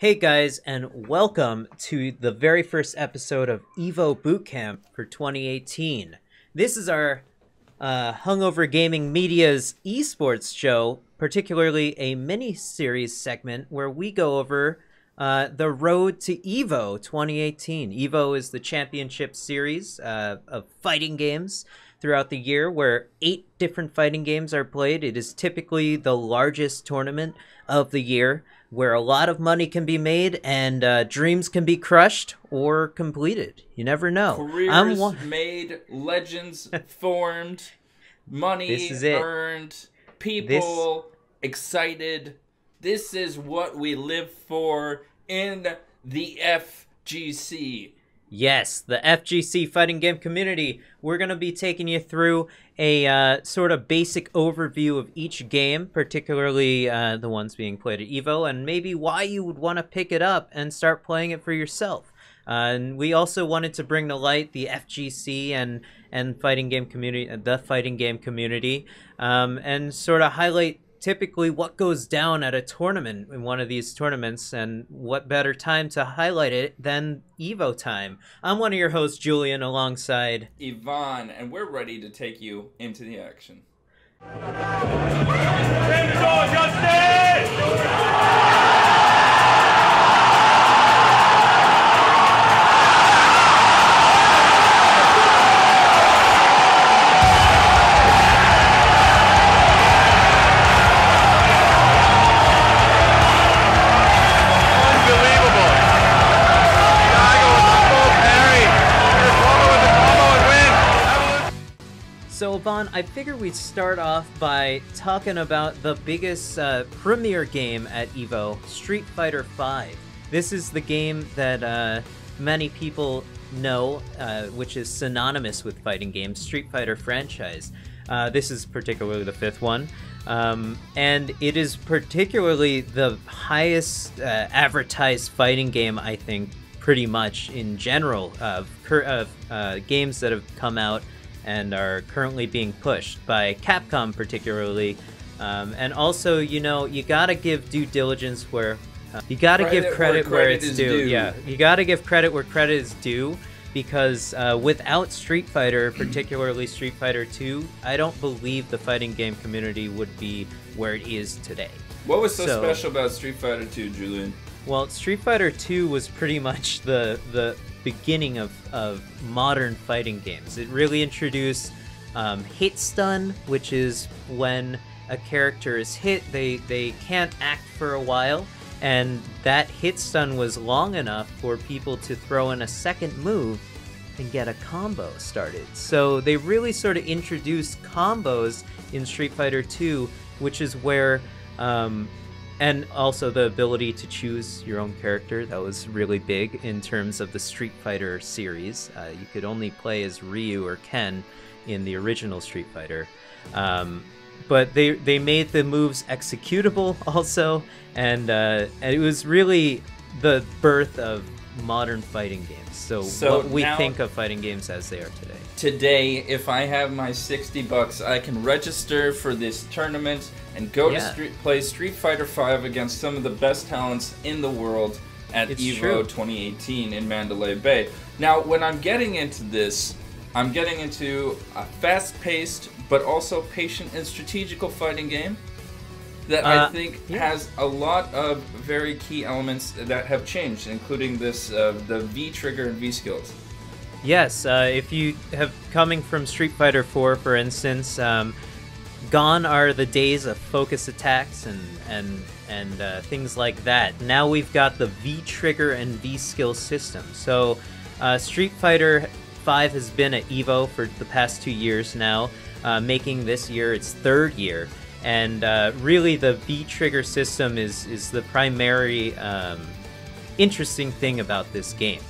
Hey guys, and welcome to the very first episode of Evo Bootcamp for 2018. This is our Hungover Gaming Media's esports show, particularly a mini-series segment where we go over the road to Evo 2018. Evo is the championship series of fighting games throughout the year where 8 different fighting games are played. It is typically the largest tournament of the year where a lot of money can be made and dreams can be crushed or completed. You never know. Careers made, legends formed, money earned, people excited. This is what we live for in the FGC. Yes, the FGC fighting game community. We're going to be taking you through a sort of basic overview of each game, particularly the ones being played at Evo, and maybe why you would want to pick it up and start playing it for yourself. And we also wanted to bring to light the FGC and fighting game community, the fighting game community, and sort of highlight typically what goes down at a tournament in one of these tournaments, and what better time to highlight it than Evo time. I'm one of your hosts, Julien, alongside Yvonne, and we're ready to take you into the action. So, Yvonne, I figured we'd start off by talking about the biggest premier game at Evo, Street Fighter V. This is the game that many people know, which is synonymous with fighting games, Street Fighter franchise. This is particularly the 5th one. And it is particularly the highest advertised fighting game, I think, pretty much in general, of games that have come out and are currently being pushed by Capcom particularly. And also, you know, you gotta give due diligence where you gotta give credit where it's due. Yeah, you gotta give credit where credit is due, because without Street Fighter, particularly Street Fighter 2, I don't believe the fighting game community would be where it is today. What was so special about Street Fighter 2, Julien? Well, Street Fighter 2 was pretty much the beginning of modern fighting games. It really introduced hit stun, which is when a character is hit, they can't act for a while, and that hit stun was long enough for people to throw in a second move and get a combo started. So they really sort of introduced combos in Street Fighter 2, which is where and also the ability to choose your own character. That was really big in terms of the Street Fighter series. You could only play as Ryu or Ken in the original Street Fighter. But they made the moves executable also, and it was really the birth of modern fighting games. So what we think of fighting games as they are today. Today, if I have my $60, I can register for this tournament and go to play Street Fighter V against some of the best talents in the world at Evo 2018 in Mandalay Bay. Now, when I'm getting into this, I'm getting into a fast-paced but also patient and strategical fighting game that I think has a lot of very key elements that have changed, including this the V trigger and V skills. Yes, if you have coming from Street Fighter 4, for instance, gone are the days of focus attacks and things like that. Now we've got the V trigger and V skill system. So Street Fighter V has been at Evo for the past 2 years now, making this year its 3rd year. And really the V trigger system is the primary interesting thing about this game.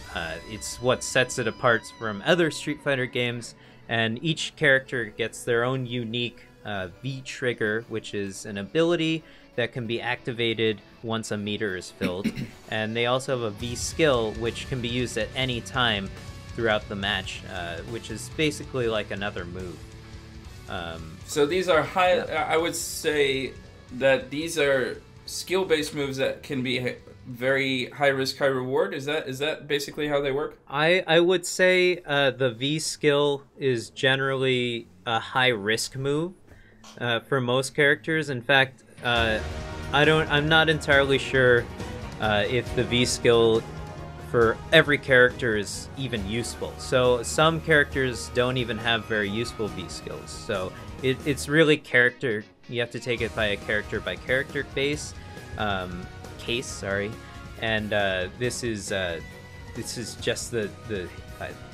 It's what sets it apart from other Street Fighter games, and each character gets their own unique V trigger, which is an ability that can be activated once a meter is filled. And they also have a V skill, which can be used at any time throughout the match, which is basically like another move. So these are I would say that these are skill-based moves that can be very high risk, high reward? Is that basically how they work? I would say the V skill is generally a high risk move for most characters. In fact, I'm not entirely sure if the V skill for every character is even useful. So some characters don't even have very useful V skills. So it's really character. You have to take it by character base case. Sorry, and this is just the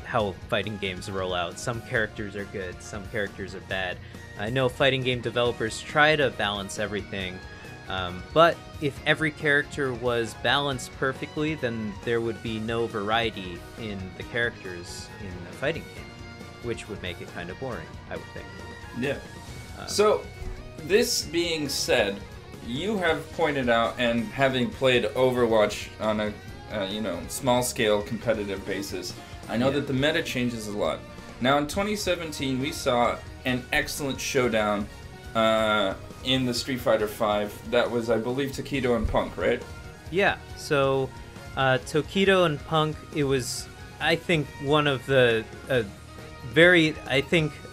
how fighting games roll out. Some characters are good, some characters are bad. I know fighting game developers try to balance everything. But if every character was balanced perfectly, then there would be no variety in the characters in a fighting game, which would make it kind of boring, I would think. Yeah. So, this being said, you have pointed out, and having played Overwatch on a small-scale competitive basis, I know that the meta changes a lot. Now, in 2017, we saw an excellent showdown in the Street Fighter V. That was, I believe, Tokido and Punk, right? Yeah, so Tokido and Punk, it was, I think, one of the a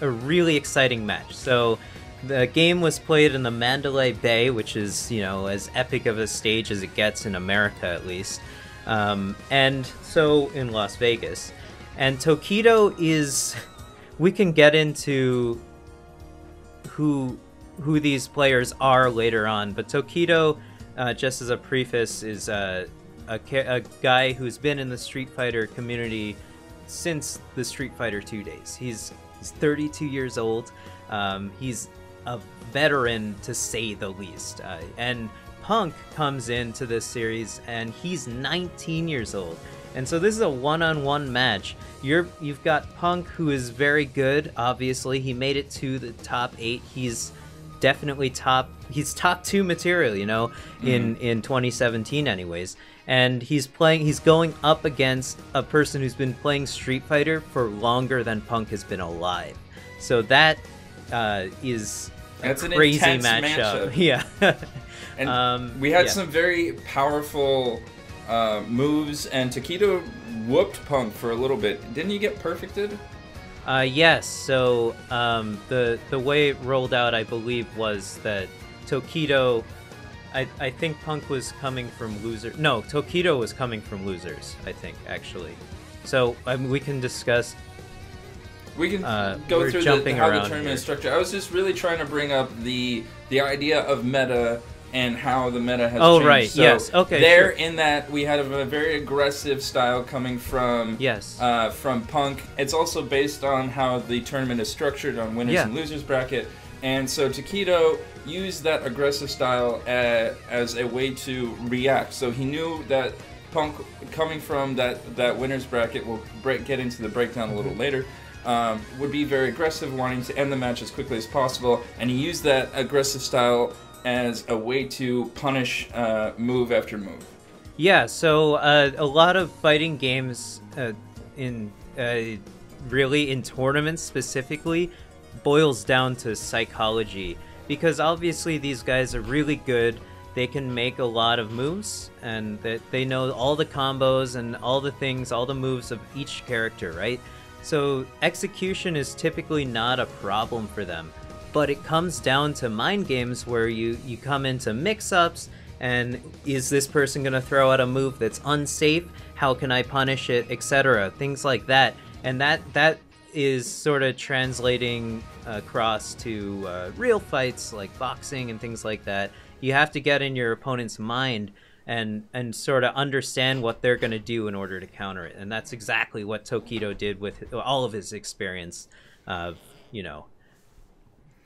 really exciting match. So the game was played in the Mandalay Bay, which is, as epic of a stage as it gets in America, at least. And so in Las Vegas. And Tokido is, we can get into who these players are later on, but Tokido, just as a preface, is a guy who's been in the Street Fighter community since the Street Fighter 2 days. He's 32 years old. He's a veteran, to say the least. And Punk comes into this series, and he's 19 years old. And so this is a one-on-one match. You've got Punk, who is very good, obviously. He made it to the top 8. He's definitely top 2 material, in 2017 anyways. And he's going up against a person who's been playing Street Fighter for longer than Punk has been alive. So that is a crazy matchup. Yeah. And we had some very powerful moves, and Tokido whooped Punk for a little bit. Didn't he get perfected? Yes. So the way it rolled out, I believe, was that Tokido, I think Punk was coming from losers. No, Tokido was coming from losers, I think, actually. So we can discuss. We can go through how the tournament is structured. I was just really trying to bring up the idea of meta and how the meta has changed. Oh, right. So yes. Okay. There, sure. in that, we had a very aggressive style coming from from Punk. It's also based on how the tournament is structured on winners and losers bracket. And so Tokido used that aggressive style as a way to react. So he knew that Punk, coming from that winners bracket, we'll get into the breakdown a little later, would be very aggressive, wanting to end the match as quickly as possible. And he used that aggressive style as a way to punish move after move. Yeah, so a lot of fighting games really in tournaments specifically boils down to psychology, because obviously these guys are really good. They can make a lot of moves, and that they know all the combos and all the things, all the moves of each character, right? So execution is typically not a problem for them. But it comes down to mind games where you come into mix-ups, and is this person going to throw out a move that's unsafe? How can I punish it, etc.? Things like that. And that is sort of translating across to real fights like boxing and things like that. You have to get in your opponent's mind and sort of understand what they're going to do in order to counter it. And that's exactly what Tokido did with all of his experience of,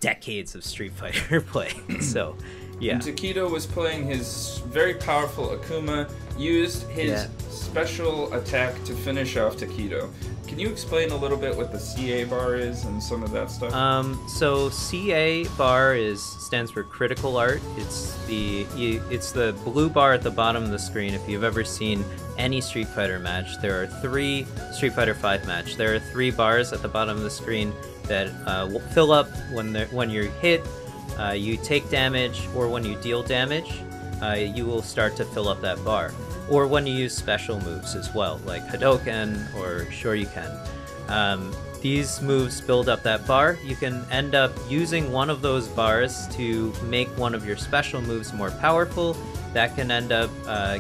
decades of Street Fighter play. So, yeah. And Tokido was playing his very powerful Akuma, used his special attack to finish off Tokido. Can you explain a little bit what the CA bar is and some of that stuff? So CA bar stands for critical art. It's the blue bar at the bottom of the screen. If you've ever seen any Street Fighter match, there are 3 Street Fighter V match. There are 3 bars at the bottom of the screen that will fill up when you're hit, you take damage, or when you deal damage. you will start to fill up that bar. Or when you use special moves as well, like Hadoken or Shoryuken. These moves build up that bar. You can end up using one of those bars to make one of your special moves more powerful. That can end up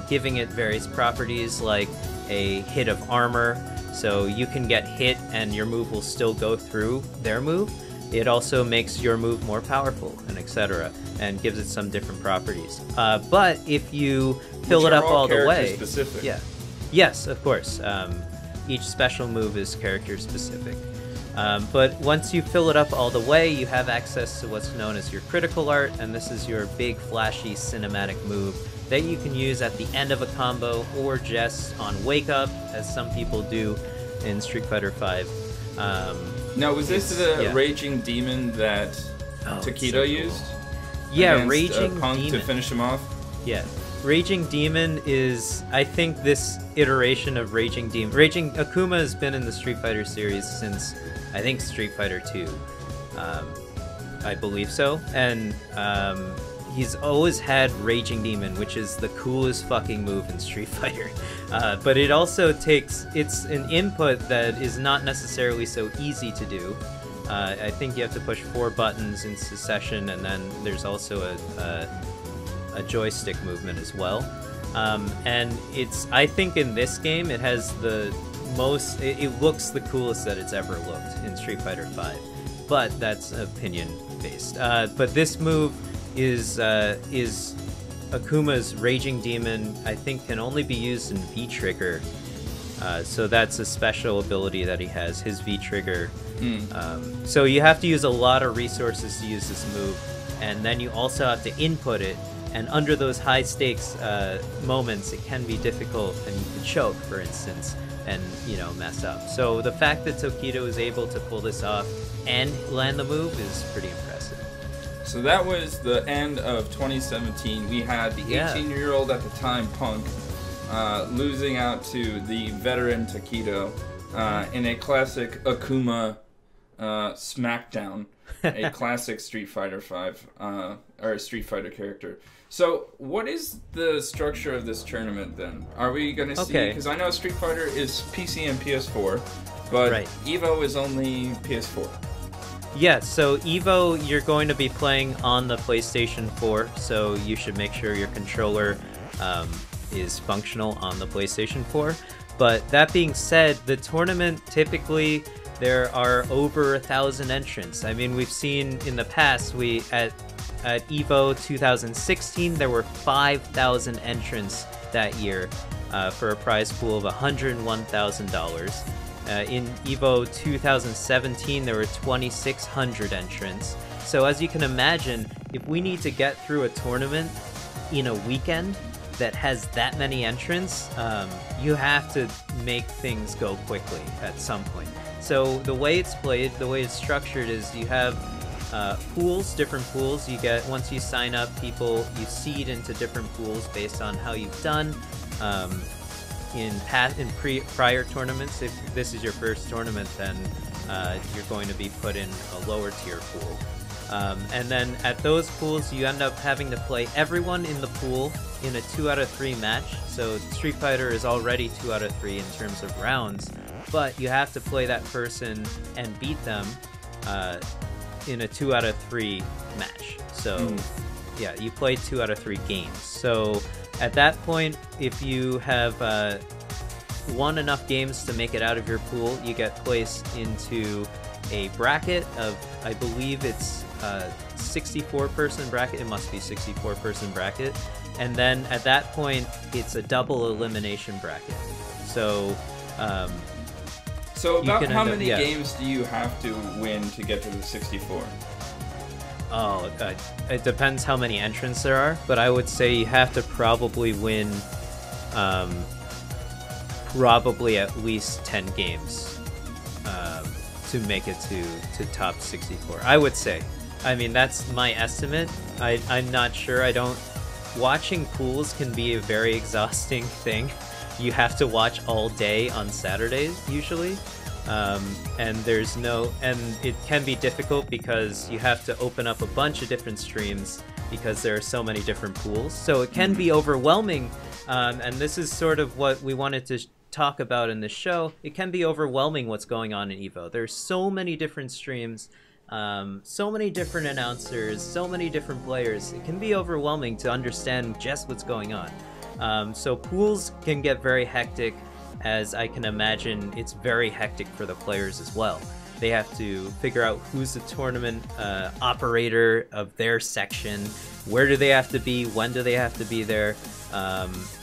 giving it various properties like a hit of armor, so you can get hit and your move will still go through their move. It also makes your move more powerful, and etc., and gives it some different properties. But if you fill it up all the way, specific. Yeah, yes, of course. Each special move is character specific. But once you fill it up all the way, you have access to what's known as your critical art, and this is your big flashy cinematic move that you can use at the end of a combo or just on wake up, as some people do in Street Fighter V. Now, was this the Raging Demon that Takedo used? Yeah, Raging Punk Demon to finish him off? Yeah. Raging Demon is, I think, this iteration of Raging Demon. Akuma has been in the Street Fighter series since, I think, Street Fighter 2. I believe so. And he's always had Raging Demon, which is the coolest fucking move in Street Fighter. But it also it's an input that is not necessarily so easy to do. I think you have to push 4 buttons in succession, and then there's also a joystick movement as well. And I think in this game it has the most, it looks the coolest that it's ever looked in Street Fighter V. But that's opinion based. But this move is Akuma's Raging Demon. I think can only be used in V-Trigger. So that's a special ability that he has, his V-Trigger. So you have to use a lot of resources to use this move, and then you also have to input it, and under those high stakes moments it can be difficult, and you can choke, for instance, and mess up. So the fact that Takedo is able to pull this off and land the move is pretty impressive. So that was the end of 2017. We had the 18-year-old at the time, Punk, losing out to the veteran Takedo in a classic Akuma smackdown, a classic Street Fighter V or Street Fighter character. So what is the structure of this tournament then? Are we going to see, because I know Street Fighter is PC and PS4, but Evo is only PS4. Yeah, so Evo, you're going to be playing on the PlayStation 4, so you should make sure your controller is functional on the PlayStation 4. But that being said, the tournament, typically there are over 1,000 entrants. I mean, we've seen in the past, at Evo 2016, there were 5,000 entrants that year for a prize pool of $101,000. In Evo 2017, there were 2,600 entrants. So as you can imagine, if we need to get through a tournament in a weekend that has that many entrants, you have to make things go quickly at some point. So the way it's played, the way it's structured is you have pools, different pools. You get, once you sign up, people, you seed into different pools based on how you've done. In prior tournaments, if this is your first tournament, then you're going to be put in a lower tier pool. And then at those pools, you end up having to play everyone in the pool in a 2 out of 3 match. So Street Fighter is already 2 out of 3 in terms of rounds, but you have to play that person and beat them in a 2 out of 3 match. So yeah, you play 2 out of 3 games. So at that point, if you have won enough games to make it out of your pool, you get placed into a bracket of, I believe it's 64-person bracket. It must be 64-person bracket. And then at that point, it's a double elimination bracket. So about how many games do you have to win to get to the 64? Oh, it depends how many entrants there are, but I would say you have to probably win probably at least 10 games to make it to top 64. I would say. I mean, that's my estimate. I'm not sure. Watching pools can be a very exhausting thing. You have to watch all day on Saturdays, usually. And it can be difficult because you have to open up a bunch of different streams because there are so many different pools. So it can be overwhelming, and this is sort of what we wanted to talk about in this show. It can be overwhelming what's going on in Evo. There's so many different streams, so many different announcers, so many different players. It can be overwhelming to understand just what's going on. So pools can get very hectic, as I can imagine it's very hectic for the players as well. They have to figure out who's the tournament operator of their section, where do they have to be, when do they have to be there,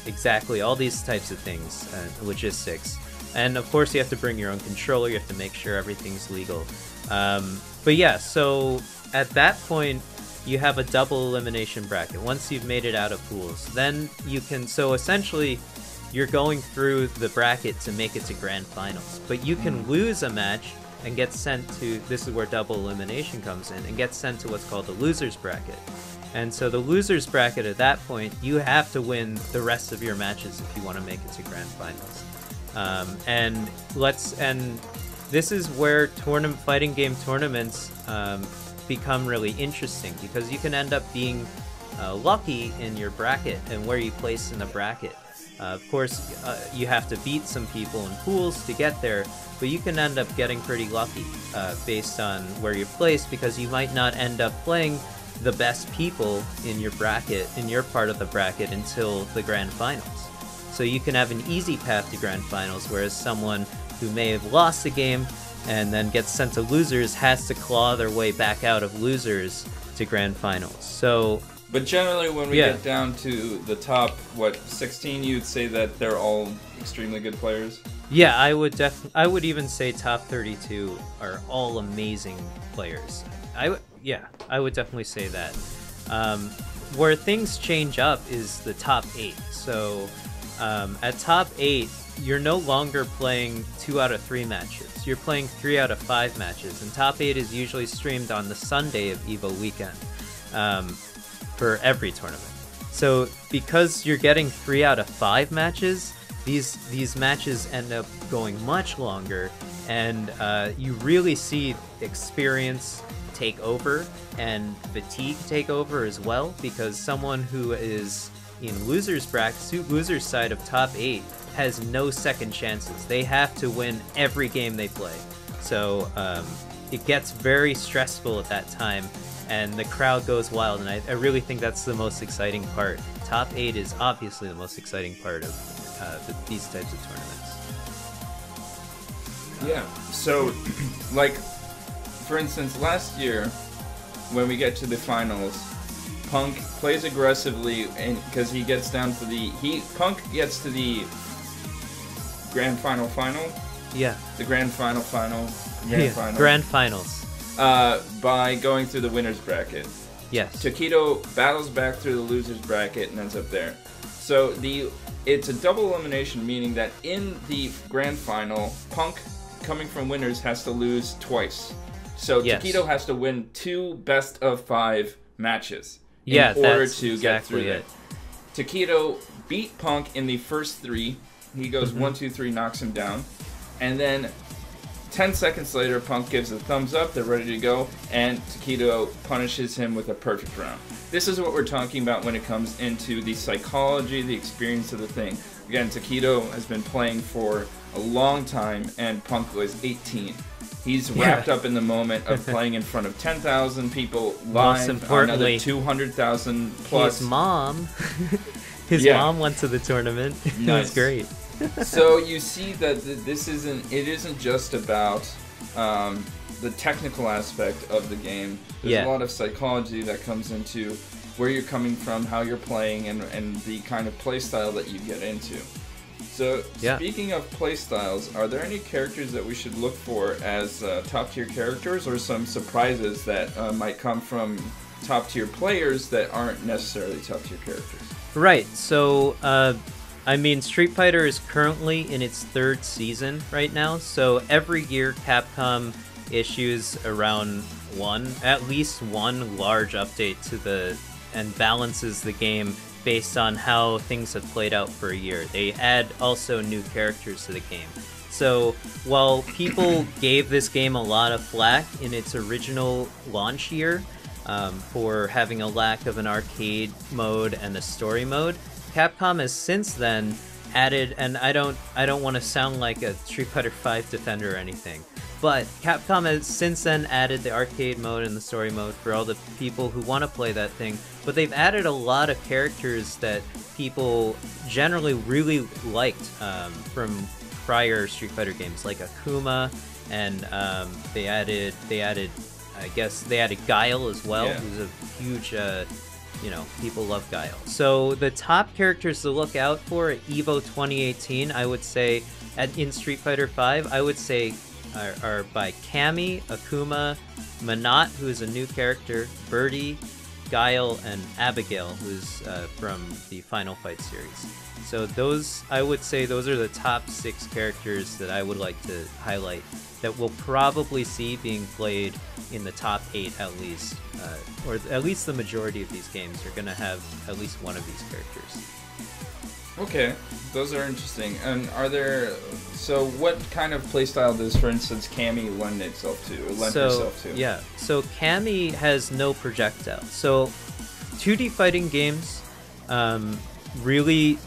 exactly, all these types of things, logistics. And of course you have to bring your own controller, you have to make sure everything's legal. But yeah, so at that point you have a double elimination bracket. Once you've made it out of pools, then you can, so essentially you're going through the bracket to make it to grand finals, but you can lose a match and get sent to, this is where double elimination comes in, and get sent to what's called the losers bracket. And so the losers bracket, at that point, you have to win the rest of your matches if you want to make it to grand finals. And this is where fighting game tournaments become really interesting, because you can end up being lucky in your bracket and where you place in the bracket. Of course, you have to beat some people in pools to get there, but you can end up getting pretty lucky based on where you're placed, because you might not end up playing the best people in your bracket, in your part of the bracket, until the grand finals. So you can have an easy path to grand finals, whereas someone who may have lost a game and then gets sent to losers has to claw their way back out of losers to grand finals. So, but generally when we get down to the top, 16, you'd say that they're all extremely good players? Yeah, I would even say top 32 are all amazing players. I would definitely say that. Where things change up is the top 8. So at top 8, you're no longer playing 2 out of 3 matches. You're playing 3 out of 5 matches, and top 8 is usually streamed on the Sunday of Evo weekend for every tournament. So because you're getting 3 out of 5 matches, these matches end up going much longer, and you really see experience take over and fatigue take over as well, because someone who is in losers side of top 8 has no second chances. They have to win every game they play. So it gets very stressful at that time, and the crowd goes wild, and I really think that's the most exciting part. Top 8 is obviously the most exciting part of these types of tournaments. Yeah, so like for instance, last year when we get to the finals, Punk plays aggressively, and because he gets down to Punk gets to the grand final. Yeah. The grand final. Grand finals. By going through the winners bracket. Yes. Taquito battles back through the losers bracket and ends up there. So it's a double elimination, meaning that in the grand final, Punk, coming from winners, has to lose twice. So yes. Taquito has to win 2 best of 5 matches in order to get through it. Taquito beat Punk in the first 3. He goes 1, 2, 3, knocks him down, and then 10 seconds later, Punk gives a thumbs up, they're ready to go, and Taquito punishes him with a perfect round. This is what we're talking about when it comes into the psychology, the experience of the thing. Again, Taquito has been playing for a long time, and Punk was 18. He's wrapped up in the moment of playing in front of 10,000 people live, another 200,000 plus. His mom. His mom went to the tournament. Nice. It was great. So you see that it isn't just about the technical aspect of the game. There's a lot of psychology that comes into where you're coming from, how you're playing, and the kind of play style that you get into. So speaking of play styles, are there any characters that we should look for as top tier characters, or some surprises that might come from top tier players that aren't necessarily top tier characters? Right. So I mean, Street Fighter is currently in its 3rd season right now, so every year Capcom issues around at least one large update and balances the game based on how things have played out for a year. They add also new characters to the game. So while people gave this game a lot of flack in its original launch year, for having a lack of an arcade mode and a story mode. Capcom has since then added, and I don't want to sound like a Street Fighter V defender or anything, but Capcom has since then added the arcade mode and the story mode for all the people who want to play that thing. But they've added a lot of characters that people generally really liked from prior Street Fighter games, like Akuma, and they added I guess they added Guile as well, who's a huge people love Guile. So the top characters to look out for at Evo 2018, I would say, in Street Fighter V, I would say are by Cammy, Akuma, Manat, who's a new character, Birdie, Guile, and Abigail, who's from the Final Fight series. So those, I would say, those are the top 6 characters that I would like to highlight that we'll probably see being played in the top 8 at least, or at least the majority of these games are going to have at least one of these characters. Okay, those are interesting. And are there, so what kind of playstyle does, for instance, Cammy lend herself to? Yeah, so Cammy has no projectile. So 2D fighting games really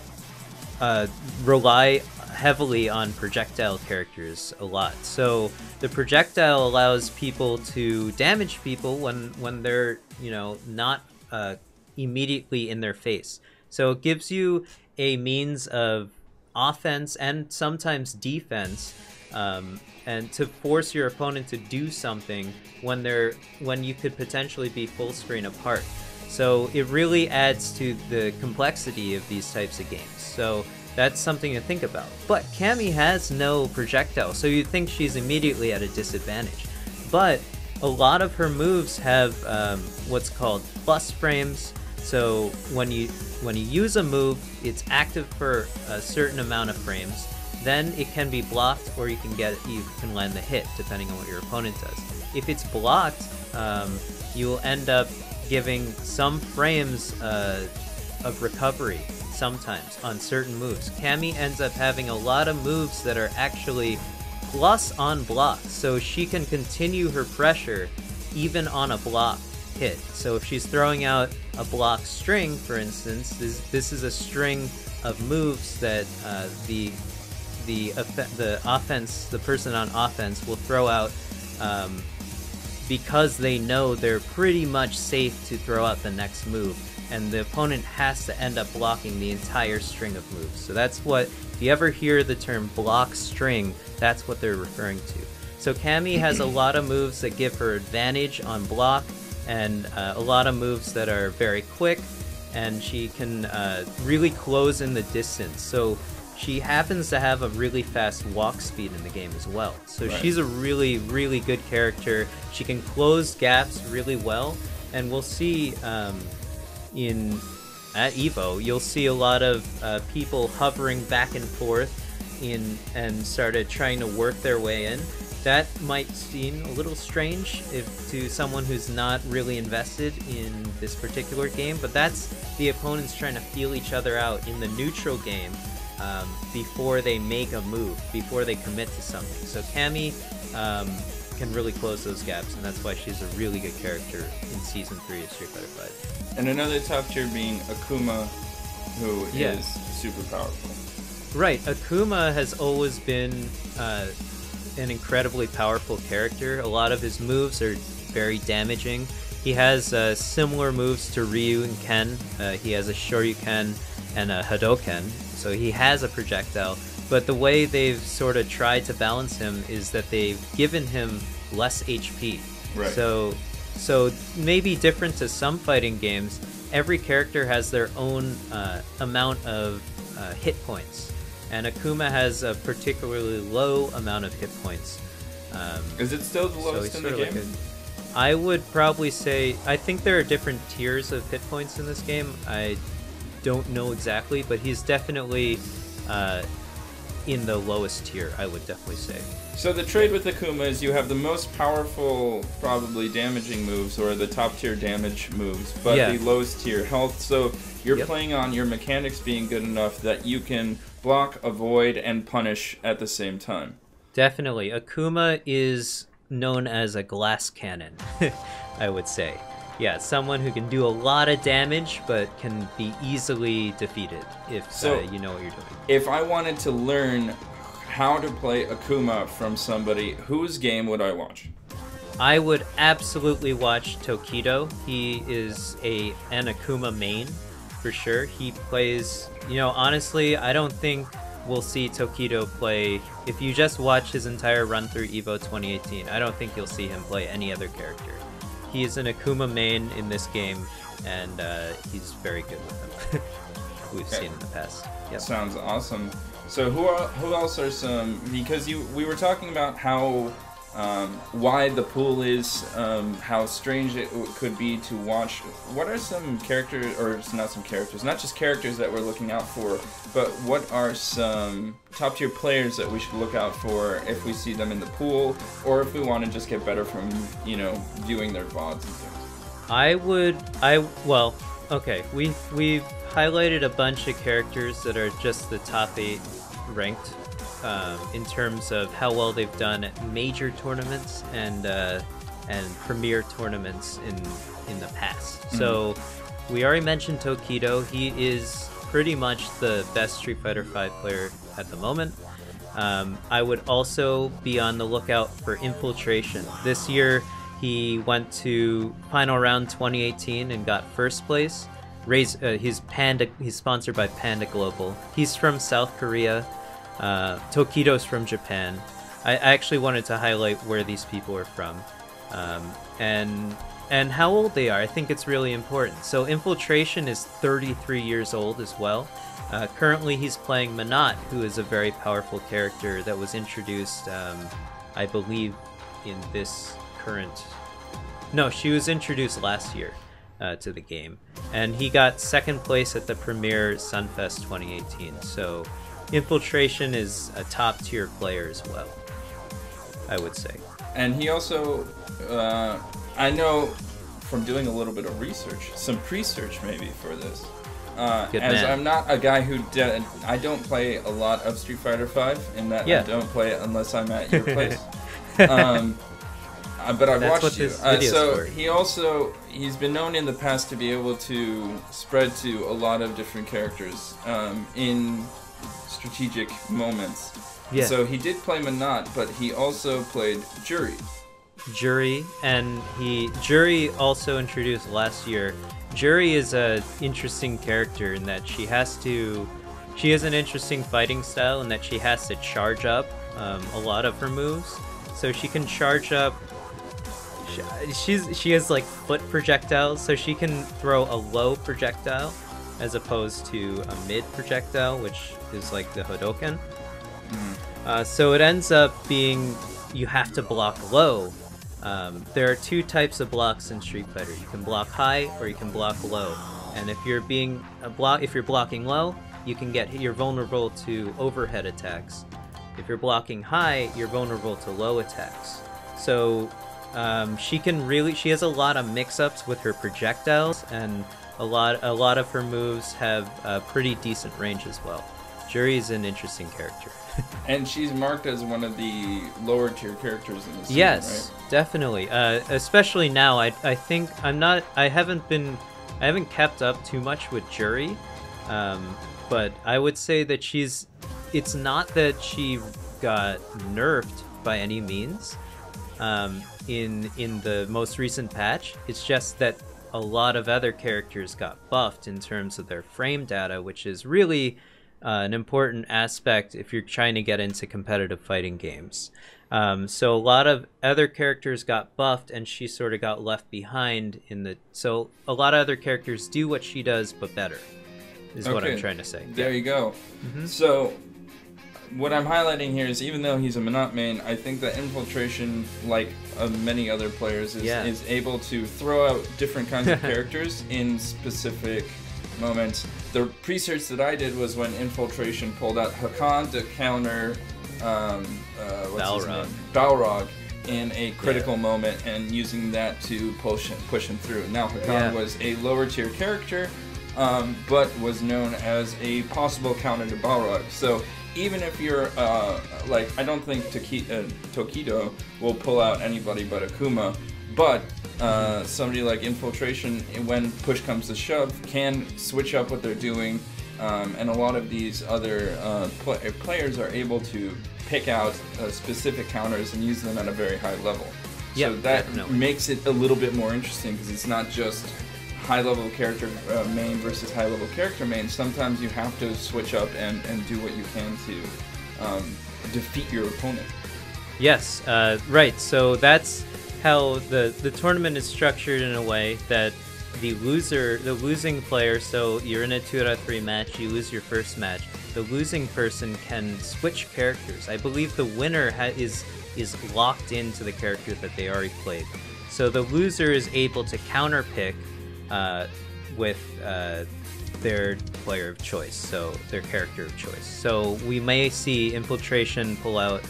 rely heavily on projectile characters a lot. So the projectile allows people to damage people when they're not immediately in their face. So it gives you a means of offense and sometimes defense, and to force your opponent to do something when you could potentially be full screen apart. So it really adds to the complexity of these types of games. So that's something to think about. But Cammy has no projectile, so you'd think she's immediately at a disadvantage. But a lot of her moves have what's called plus frames. So when you use a move, it's active for a certain amount of frames. Then it can be blocked, or you can land the hit depending on what your opponent does. If it's blocked, you will end up giving some frames of recovery sometimes on certain moves. Cammy ends up having a lot of moves that are actually plus on block, so she can continue her pressure even on a block hit. So if she's throwing out a block string, for instance, this is a string of moves that the person on offense will throw out because they know they're pretty much safe to throw out the next move, and the opponent has to end up blocking the entire string of moves. So that's what, if you ever hear the term block string, that's what they're referring to. So Cammy has a lot of moves that give her advantage on block, and a lot of moves that are very quick, and she can really close in the distance. So she happens to have a really fast walk speed in the game as well. So she's a really, really good character. She can close gaps really well, and we'll see at Evo, you'll see a lot of people hovering back and forth and started trying to work their way in. That might seem a little strange to someone who's not really invested in this particular game, but that's the opponents trying to feel each other out in the neutral game before they make a move, before they commit to something. So Cammy can really close those gaps, and that's why she's a really good character in Season 3 of Street Fighter V. And another top tier being Akuma, who is super powerful. Right, Akuma has always been an incredibly powerful character. A lot of his moves are very damaging. He has similar moves to Ryu and Ken. He has a Shoryuken and a Hadoken, so he has a projectile. But the way they've sort of tried to balance him is that they've given him less HP. Right. So maybe different to some fighting games, every character has their own amount of hit points. And Akuma has a particularly low amount of hit points. Is it still the lowest in the game? I would probably say, I think there are different tiers of hit points in this game. I don't know exactly, but he's definitely in the lowest tier, I would definitely say. So the trade with Akuma is you have the most powerful, probably damaging moves, or the top tier damage moves, but the lowest tier health. So you're playing on your mechanics being good enough that you can block, avoid, and punish at the same time. Definitely. Akuma is known as a glass cannon, I would say. Yeah, someone who can do a lot of damage, but can be easily defeated if you know what you're doing. If I wanted to learn how to play Akuma from somebody, whose game would I watch? I would absolutely watch Tokido. He is an Akuma main, for sure. He plays, honestly, I don't think we'll see Tokido play. If you just watch his entire run through Evo 2018, I don't think you'll see him play any other character. He is an Akuma main in this game, and he's very good with him. We've seen in the past. Yep. Sounds awesome. So who else are some? Because we were talking about how wide the pool is, how strange it could be to watch. What are some characters, or not some characters, not just characters that we're looking out for, but what are some top tier players that we should look out for if we see them in the pool, or if we want to just get better from, viewing their VODs and things? Well, okay, we've highlighted a bunch of characters that are just the top 8 ranked. In terms of how well they've done at major tournaments and premier tournaments in the past. Mm-hmm. So we already mentioned Tokido. He is pretty much the best Street Fighter V player at the moment. I would also be on the lookout for Infiltration. This year he went to Final Round 2018 and got first place. He's sponsored by Panda Global. He's from South Korea. Tokido's from Japan. I actually wanted to highlight where these people are from, and how old they are. I think it's really important. So Infiltration is 33 years old as well. Currently he's playing Manat, who is a very powerful character that was introduced, I believe, in this current... No, she was introduced last year to the game. And he got second place at the Premier Sunfest 2018. So Infiltration is a top tier player as well, I would say. And he also, I know from doing a little bit of research, some pre-search maybe for this. I'm not a guy who I don't play a lot of Street Fighter V, in that I don't play it unless I'm at your place. But I've watched you. So he's been known in the past to be able to spread to a lot of different characters in strategic moments. Yeah. So he did play Manat, but he also played Juri, and Juri also introduced last year. Juri is a interesting character in that she has an interesting fighting style in that she has to charge up a lot of her moves. So she can charge up. She has like foot projectiles, so she can throw a low projectile as opposed to a mid projectile, which is like the Hodoken. So it ends up being you have to block low. There are two types of blocks in Street Fighter. You can block high or you can block low. And if you're blocking low, you're vulnerable to overhead attacks. If you're blocking high, you're vulnerable to low attacks. So she has a lot of mix-ups with her projectiles, and a lot of her moves have a pretty decent range as well. Juri is an interesting character. And she's marked as one of the lower tier characters in the season, yes, right? Definitely. Especially now, I think I haven't kept up too much with Juri, but I would say that it's not that she got nerfed by any means in the most recent patch. It's just that a lot of other characters got buffed in terms of their frame data, which is really an important aspect if you're trying to get into competitive fighting games. So a lot of other characters got buffed, and she sort of got left behind so a lot of other characters do what she does, but better, is what I'm trying to say. There you go. Mm-hmm. So what I'm highlighting here is, even though he's a Manat main, I think that Infiltration, like many other players, is able to throw out different kinds of characters in specific moments. The research that I did was when Infiltration pulled out Hakan to counter Balrog in a critical moment, and using that to push him through. Now Hakan was a lower tier character, but was known as a possible counter to Balrog. So even if you're I don't think Tokido will pull out anybody but Akuma, But somebody like Infiltration, when push comes to shove, can switch up what they're doing, and a lot of these other players are able to pick out specific counters and use them at a very high level. So that makes it a little bit more interesting, because it's not just high-level character main versus high-level character main. Sometimes you have to switch up and do what you can to defeat your opponent. Yes, right. So that's how the tournament is structured, in a way that the losing player, so you're in a 2-out-of-3 match, you lose your first match, the losing person can switch characters. I believe the winner is locked into the character that they already played. So the loser is able to counterpick with their player of choice, so their character of choice. So we may see Infiltration pull out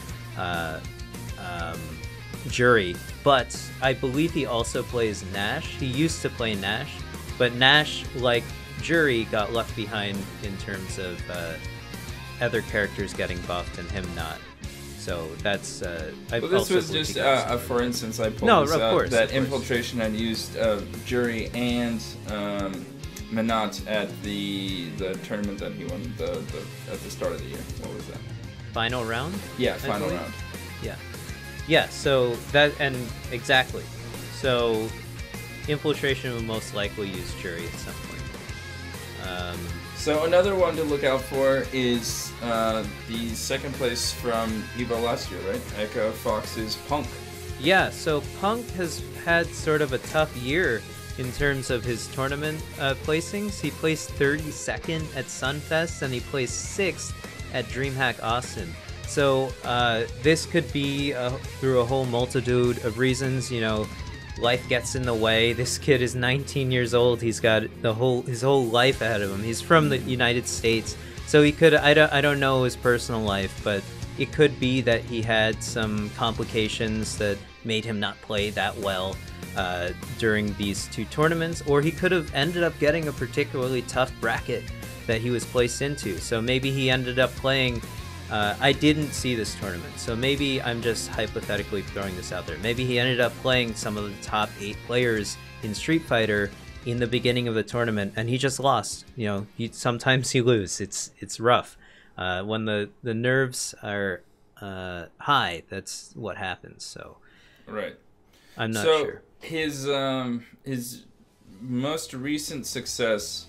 Jury, but I believe he also plays Nash. He used to play Nash, but Nash, like Jury, got left behind in terms of other characters getting buffed and him not. So that's well, this was just for instance, I pulled this out that Infiltration had used Jury and Manat at the tournament that he won at the start of the year. What was that? Final round? Yeah, final round. Yeah, so that, and exactly. So Infiltration will most likely use Jury at some point. So another one to look out for is the second place from Evo last year, right? Echo Fox's Punk. Yeah, so Punk has had sort of a tough year in terms of his tournament placings. He placed 32nd at Sunfest, and he placed 6th at DreamHack Austin. So this could be through a whole multitude of reasons. You know, life gets in the way. This kid is 19 years old. He's got his whole life ahead of him. He's from the United States, so he could. I don't know his personal life, but it could be that he had some complications that made him not play that well during these two tournaments, or he could have ended up getting a particularly tough bracket that he was placed into. So maybe he ended up playing. I didn't see this tournament, so maybe I'm just hypothetically throwing this out there. Maybe he ended up playing some of the top 8 players in Street Fighter in the beginning of the tournament, and he just lost. You know, sometimes you lose. It's rough. When the nerves are high, that's what happens. So, right. I'm not sure. His most recent success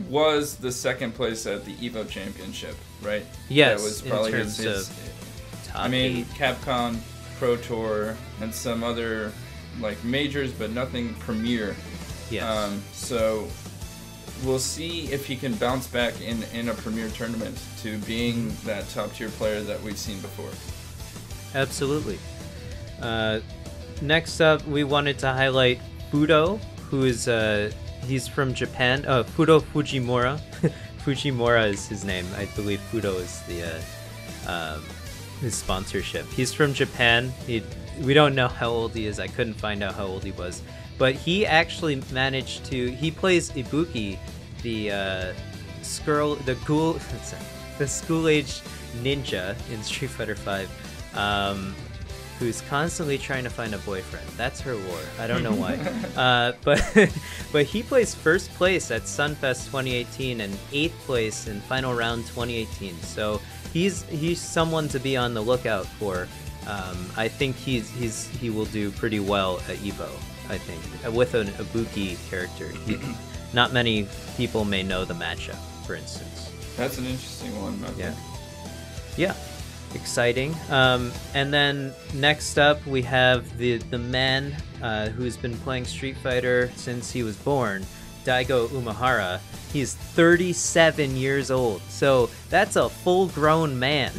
was the second place at the Evo Championship, right? Yes, that was probably in terms his of top I mean, 8. Capcom Pro Tour and some other like majors, but nothing premier. Yes. So we'll see if he can bounce back in a premier tournament to being that top tier player that we've seen before. Absolutely. Next up, we wanted to highlight Fudo, who is he's from Japan. Fudo Fujimura. Fujimura is his name. I believe Fudo is the his sponsorship. He's from Japan. We don't know how old he is. I couldn't find out how old he was, but he actually managed to. He plays Ibuki, the school-age ninja in Street Fighter V. Who's constantly trying to find a boyfriend. That's her lore. I don't know why. But he placed first place at Sunfest 2018 and 8th place in Final Round 2018. So he's someone to be on the lookout for. I think he will do pretty well at Evo. I think with an Ibuki character. Not many people may know the matchup, for instance. That's an interesting one. Yeah. Exciting. And then next up we have the man who's been playing Street Fighter since he was born, Daigo Umehara. He's 37 years old, so that's a full-grown man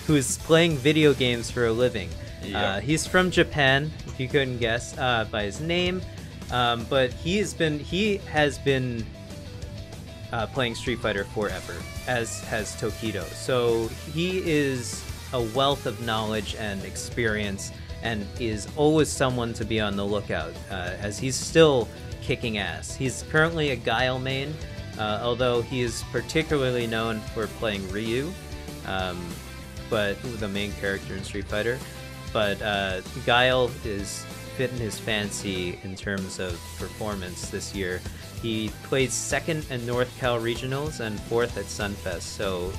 who's playing video games for a living. Yep. He's from Japan, if you couldn't guess by his name, but he has been playing Street Fighter forever, as has Tokido. So he is a wealth of knowledge and experience, and is always someone to be on the lookout, as he's still kicking ass. He's currently a Guile main, although he is particularly known for playing Ryu, but the main character in Street Fighter. But Guile is fit in his fancy in terms of performance this year. He played second at North Cal Regionals and fourth at Sunfest. So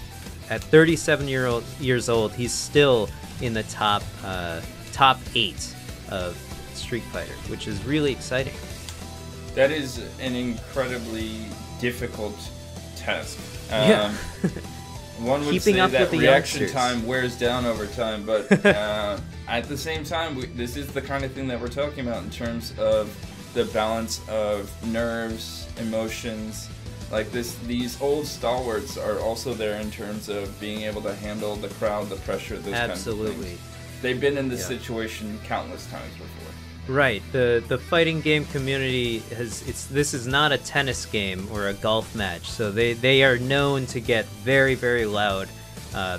at 37 years old, he's still in the top 8 of Street Fighter, which is really exciting. That is an incredibly difficult task. Yeah. One would Keeping say up that with the reaction youngsters. time wears down over time, but at the same time, this is the kind of thing that we're talking about in terms of the balance of nerves, emotions. Like these old stalwarts are also there in terms of being able to handle the crowd, the pressure, those Absolutely. kind of things. They've been in this situation countless times before. Right. The fighting game community this is not a tennis game or a golf match, so they are known to get very, very loud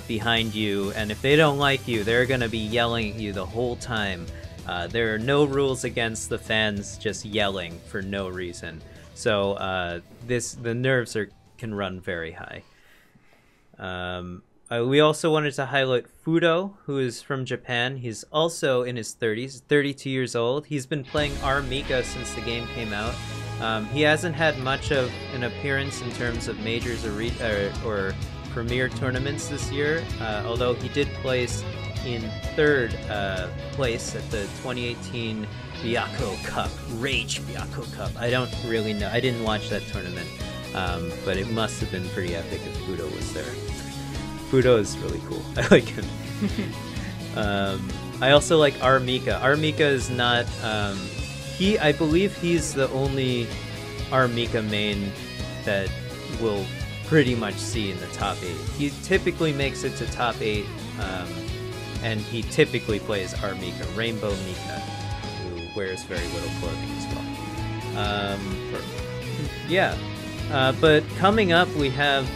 behind you, and if they don't like you, they're gonna be yelling at you the whole time. There are no rules against the fans just yelling for no reason. So the nerves can run very high. We also wanted to highlight Fudo, who is from Japan. He's also in his 30s, 32 years old. He's been playing R-Mika since the game came out. He hasn't had much of an appearance in terms of majors or premier tournaments this year, although he did place in third place at the 2018 Byakko Cup, Rage Byakko Cup. I don't really know. I didn't watch that tournament, but it must have been pretty epic if Fudo was there. Fudo is really cool. I like him. I also like R-Mika. R-Mika is not... I believe he's the only R-Mika main that we'll pretty much see in the top 8. He typically makes it to top 8, and he typically plays R-Mika, Rainbow Mika, who wears very little clothing as well. Yeah. But coming up, we have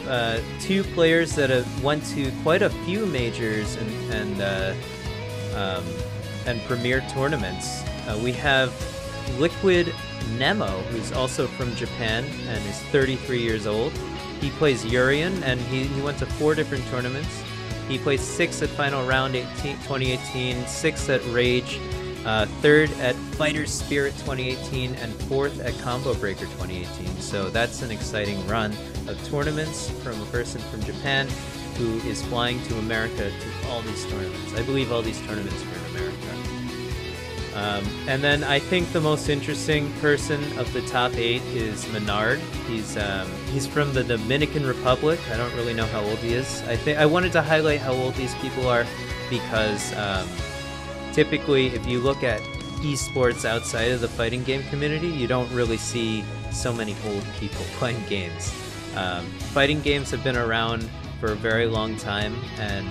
2 players that have went to quite a few majors and premier tournaments. We have Liquid Nemo, who's also from Japan and is 33 years old. He plays Urien, and he went to 4 different tournaments. He placed 6th at Final Round 2018, 6th at Rage, 3rd at Fighter Spirit 2018, and 4th at Combo Breaker 2018. So that's an exciting run of tournaments from a person from Japan who is flying to America to all these tournaments. I believe all these tournaments are in America. And then I think the most interesting person of the top 8 is Menard. He's from the Dominican Republic. I don't really know how old he is. I wanted to highlight how old these people are because typically, if you look at esports outside of the fighting game community, you don't really see so many old people playing games. Fighting games have been around for a very long time, and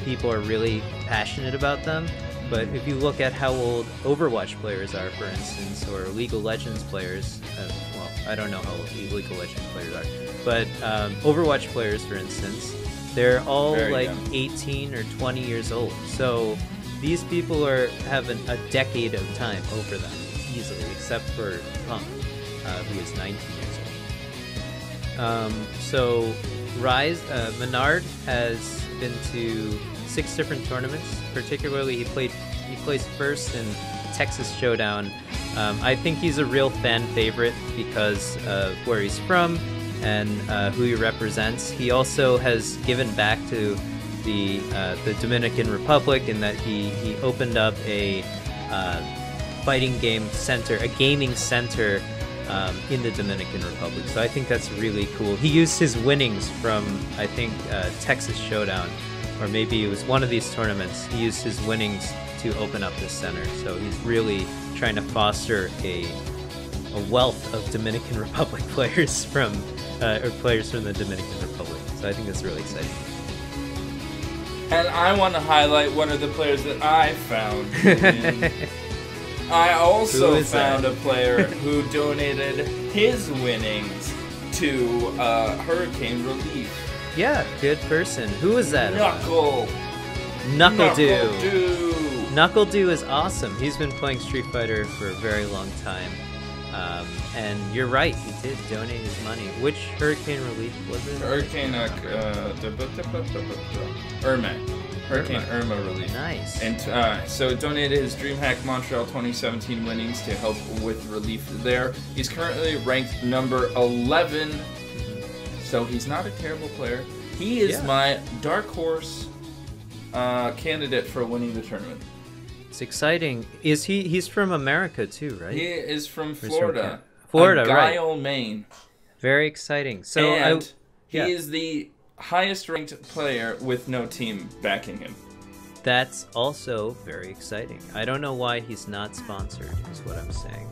people are really passionate about them. But if you look at how old Overwatch players are, for instance, or League of Legends players, well, I don't know how old League of Legends players are, but Overwatch players, for instance, they're all very like young. 18 or 20 years old. So these people have a decade of time over them, easily, except for Punk, who is 19 years old. So Menard has been to 6 different tournaments. Particularly, he placed first in Texas Showdown. I think he's a real fan favorite because of where he's from and who he represents. He also has given back to the Dominican Republic in that he opened up a fighting game center, a gaming center in the Dominican Republic. So I think that's really cool. He used his winnings from, I think, Texas Showdown, or maybe it was one of these tournaments. He used his winnings to open up this center. So he's really trying to foster a wealth of Dominican Republic players or players from the Dominican Republic. So I think that's really exciting. And I want to highlight one of the players that I found. I also found a player who donated his winnings to Hurricane Relief. Yeah, good person. Who was that? NuckleDoo. NuckleDoo is awesome. He's been playing Street Fighter for a very long time. And you're right, he did donate his money. Which Hurricane Relief was it? Hurricane Ermac. Hurricane Irma relief. Nice. And so donated his DreamHack Montreal 2017 winnings to help with relief there. He's currently ranked number 11, so he's not a terrible player. He is my dark horse candidate for winning the tournament. It's exciting. He's from America too, right? He is from Florida. Florida, Guile, right. Maine. Very exciting. So and he is the highest ranked player with no team backing him. That's also very exciting. I don't know why he's not sponsored, is what I'm saying.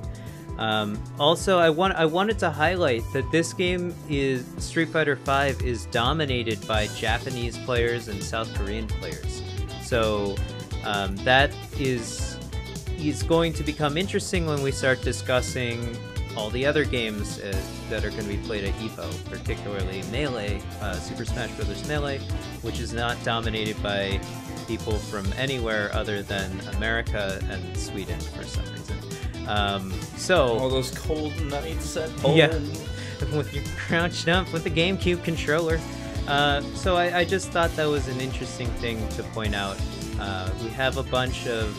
Also, I wanted to highlight that this game is Street Fighter V is dominated by Japanese players and South Korean players. So that is going to become interesting when we start discussing all the other games that are going to be played at Evo, particularly Melee, Super Smash Bros. Melee, which is not dominated by people from anywhere other than America and Sweden for some reason. So all those cold nights at Poland. Yeah, with you crouched up with the GameCube controller. So I just thought that was an interesting thing to point out. We have a bunch of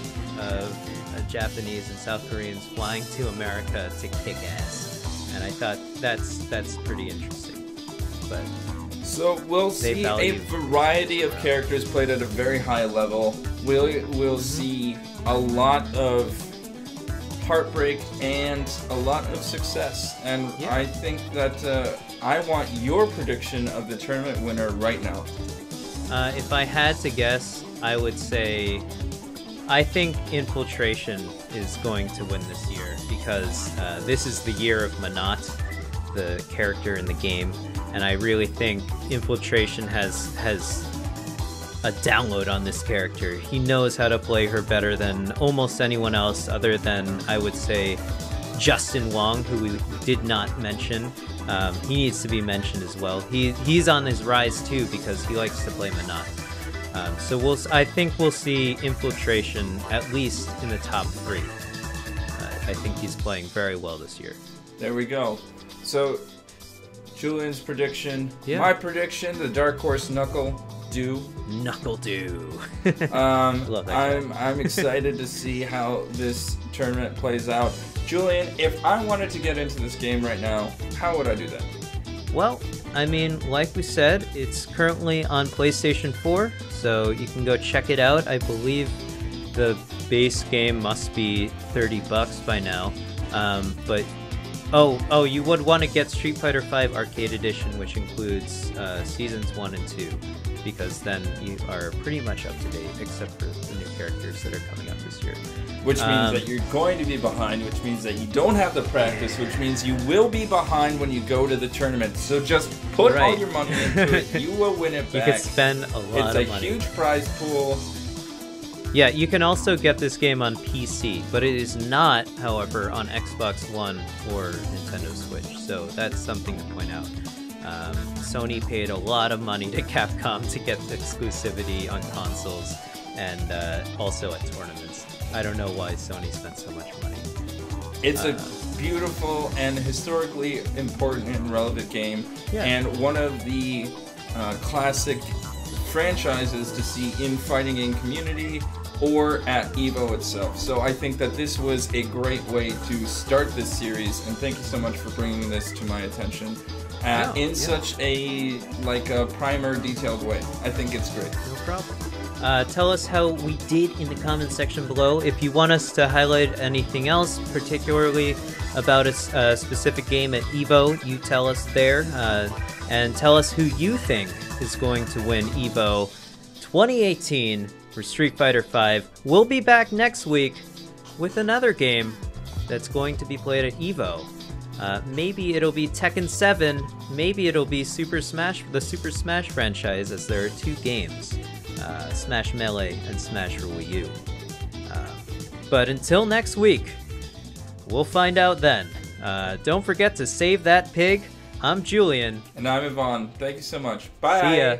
Japanese and South Koreans flying to America to kick ass, and I thought that's pretty interesting. But so we'll see a variety of characters played at a very high level. We'll see a lot of heartbreak and a lot of success, and I think that I want your prediction of the tournament winner right now. If I had to guess, I would say I think Infiltration is going to win this year because this is the year of Manat, the character in the game, and I really think Infiltration has a download on this character. He knows how to play her better than almost anyone else other than, I would say, Justin Wong, who we did not mention. He needs to be mentioned as well. He's on his rise too because he likes to play Manat. So I think we'll see Infiltration at least in the top 3. I think he's playing very well this year. There we go. So Julian's prediction, my prediction, the Dark Horse Knuckle Dew. Knuckle Dew. Love that. I'm excited to see how this tournament plays out. Julian, if I wanted to get into this game right now, how would I do that? Well, I mean, like we said, it's currently on PlayStation 4, so you can go check it out. I believe the base game must be $30 by now. But you would want to get Street Fighter V Arcade Edition, which includes Seasons 1 and 2, because then you are pretty much up to date, except for the new characters that are coming up this year. Which means that you're going to be behind, which means that you don't have the practice, which means you will be behind when you go to the tournament. So just put all your money into it. You will win it back. You could spend a lot of money. It's a huge prize pool. Yeah, you can also get this game on PC, but it is not, however, on Xbox One or Nintendo Switch. So that's something to point out. Sony paid a lot of money to Capcom to get the exclusivity on consoles and also at tournaments. I don't know why Sony spent so much money. It's a beautiful and historically important and relevant game, and one of the classic franchises to see in fighting game community or at Evo itself. So I think that this was a great way to start this series, and thank you so much for bringing this to my attention in such a primer detailed way. I think it's great. No problem. Tell us how we did in the comments section below. If you want us to highlight anything else, particularly about a specific game at Evo, you tell us there. And tell us who you think is going to win Evo 2018 for Street Fighter V. We'll be back next week with another game that's going to be played at Evo. Maybe it'll be Tekken 7, maybe it'll be the Super Smash franchise, as there are 2 games. Smash Melee and Smash for Wii U. But until next week, we'll find out then. Don't forget to save that pig. I'm Julien. And I'm Yvonne. Thank you so much. Bye. See ya.